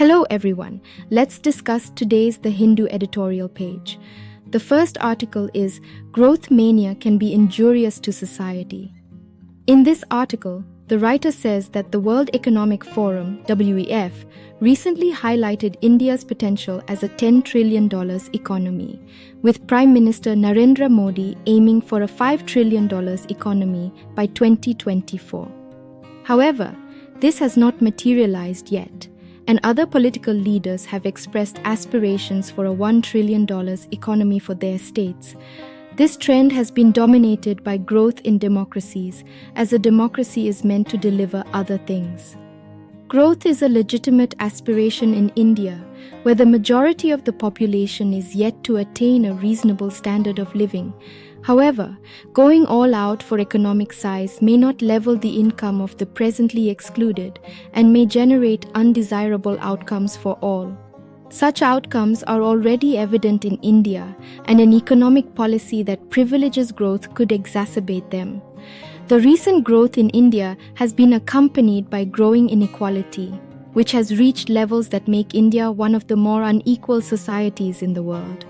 Hello everyone, let's discuss today's The Hindu editorial page. The first article is Growth Mania Can Be Injurious to Society. In this article, the writer says that the World Economic Forum, WEF, recently highlighted India's potential as a $10 trillion economy, with Prime Minister Narendra Modi aiming for a $5 trillion economy by 2024. However, this has not materialized yet, and other political leaders have expressed aspirations for a $1 trillion economy for their states. This trend has been dominated by growth in democracies, as a democracy is meant to deliver other things. Growth is a legitimate aspiration in India, where the majority of the population is yet to attain a reasonable standard of living. However, going all out for economic size may not level the income of the presently excluded and may generate undesirable outcomes for all. Such outcomes are already evident in India, and an economic policy that privileges growth could exacerbate them. The recent growth in India has been accompanied by growing inequality, which has reached levels that make India one of the more unequal societies in the world.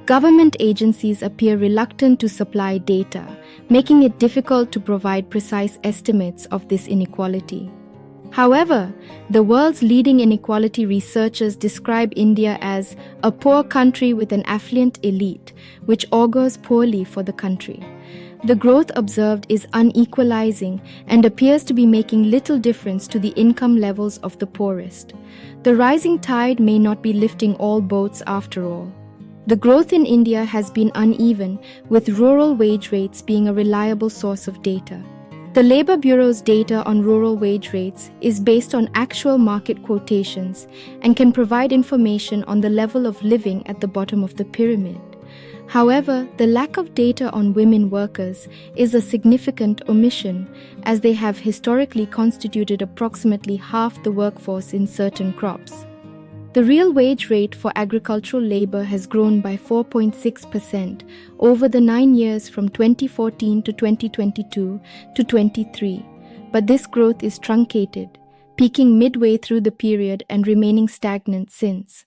Government agencies appear reluctant to supply data, making it difficult to provide precise estimates of this inequality. However, the world's leading inequality researchers describe India as a poor country with an affluent elite, which augurs poorly for the country. The growth observed is unequalizing and appears to be making little difference to the income levels of the poorest. The rising tide may not be lifting all boats after all. The growth in India has been uneven, with rural wage rates being a reliable source of data. The Labour Bureau's data on rural wage rates is based on actual market quotations and can provide information on the level of living at the bottom of the pyramid. However, the lack of data on women workers is a significant omission, as they have historically constituted approximately half the workforce in certain crops. The real wage rate for agricultural labor has grown by 4.6% over the 9 years from 2014 to 2022 to 23, but this growth is truncated, peaking midway through the period and remaining stagnant since.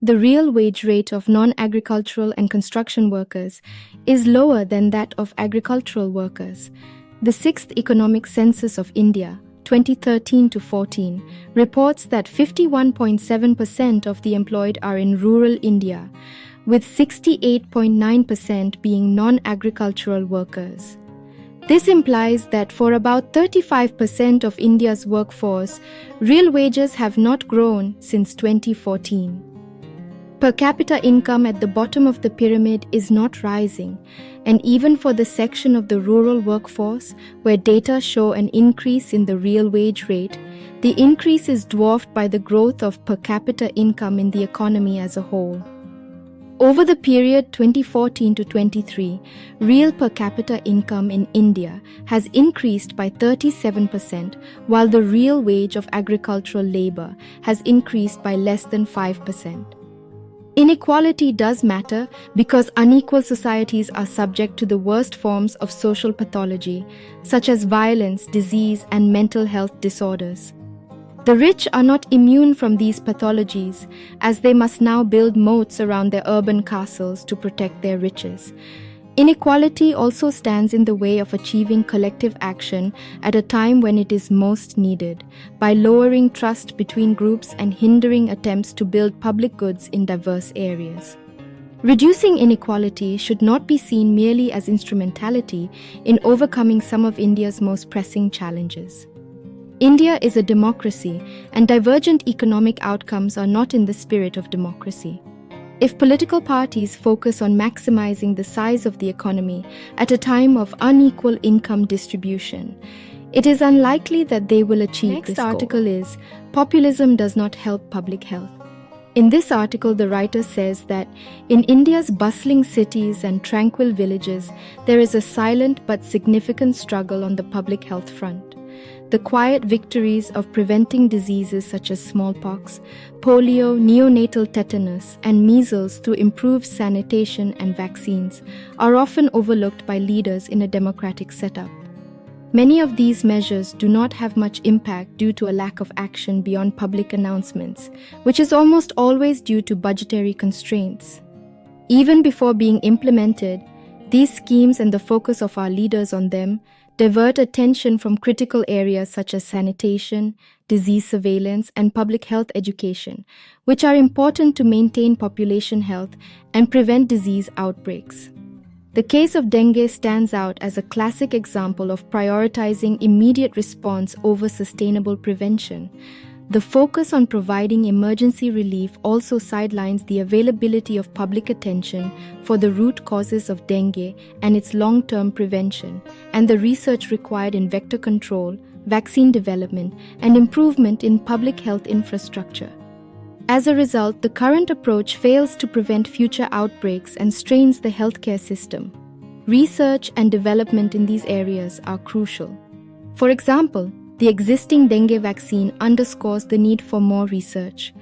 The real wage rate of non-agricultural and construction workers is lower than that of agricultural workers. The 6th Economic Census of India, 2013 to 14, reports that 51.7% of the employed are in rural India, with 68.9% being non-agricultural workers. This implies that for about 35% of India's workforce, real wages have not grown since 2014. Per capita income at the bottom of the pyramid is not rising, and even for the section of the rural workforce where data show an increase in the real wage rate, the increase is dwarfed by the growth of per capita income in the economy as a whole. Over the period 2014 to 23, real per capita income in India has increased by 37%, while the real wage of agricultural labor has increased by less than 5%. Inequality does matter because unequal societies are subject to the worst forms of social pathology, such as violence, disease, and mental health disorders. The rich are not immune from these pathologies, as they must now build moats around their urban castles to protect their riches. Inequality also stands in the way of achieving collective action at a time when it is most needed, by lowering trust between groups and hindering attempts to build public goods in diverse areas. Reducing inequality should not be seen merely as instrumentality in overcoming some of India's most pressing challenges. India is a democracy, and divergent economic outcomes are not in the spirit of democracy. If political parties focus on maximizing the size of the economy at a time of unequal income distribution, it is unlikely that they will achieve this goal. Next article is Populism Does Not Help Public Health. In this article, the writer says that in India's bustling cities and tranquil villages, there is a silent but significant struggle on the public health front. The quiet victories of preventing diseases such as smallpox, polio, neonatal tetanus, and measles through improved sanitation and vaccines are often overlooked by leaders in a democratic setup. Many of these measures do not have much impact due to a lack of action beyond public announcements, which is almost always due to budgetary constraints. Even before being implemented, these schemes and the focus of our leaders on them divert attention from critical areas such as sanitation, disease surveillance, and public health education, which are important to maintain population health and prevent disease outbreaks. The case of dengue stands out as a classic example of prioritizing immediate response over sustainable prevention. The focus on providing emergency relief also sidelines the availability of public attention for the root causes of dengue and its long-term prevention, and the research required in vector control, vaccine development, and improvement in public health infrastructure. As a result, the current approach fails to prevent future outbreaks and strains the healthcare system. Research and development in these areas are crucial. For example, the existing dengue vaccine underscores the need for more research.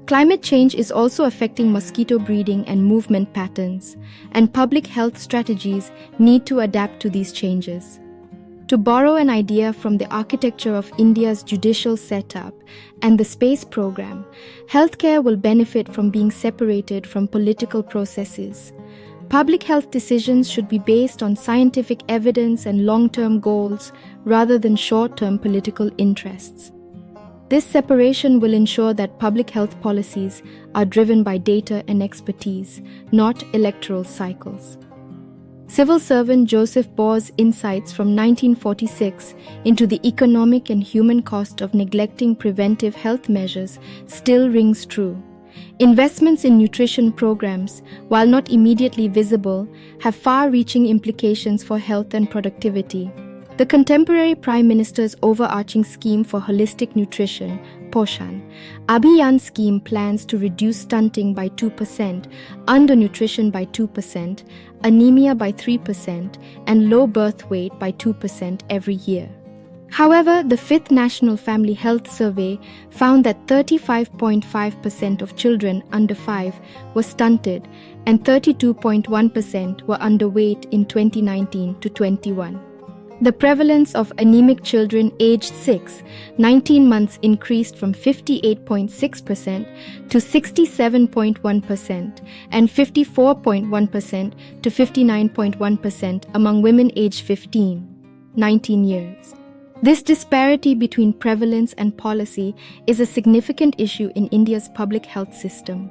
Climate change is also affecting mosquito breeding and movement patterns, and public health strategies need to adapt to these changes. To borrow an idea from the architecture of India's judicial setup and the space program, healthcare will benefit from being separated from political processes. Public health decisions should be based on scientific evidence and long-term goals rather than short-term political interests. This separation will ensure that public health policies are driven by data and expertise, not electoral cycles. Civil servant Joseph Bohr's insights from 1946 into the economic and human cost of neglecting preventive health measures still rings true. Investments in nutrition programs, while not immediately visible, have far-reaching implications for health and productivity. The contemporary Prime Minister's overarching scheme for holistic nutrition, Poshan Abhiyan scheme, plans to reduce stunting by 2%, undernutrition by 2%, anemia by 3%, and low birth weight by 2% every year. However, the 5th National Family Health Survey found that 35.5% of children under 5 were stunted and 32.1% were underweight in 2019 to 21. The prevalence of anemic children aged 19 months increased from 58.6% to 67.1% and 54.1% to 59.1% among women aged 19 years. This disparity between prevalence and policy is a significant issue in India's public health system.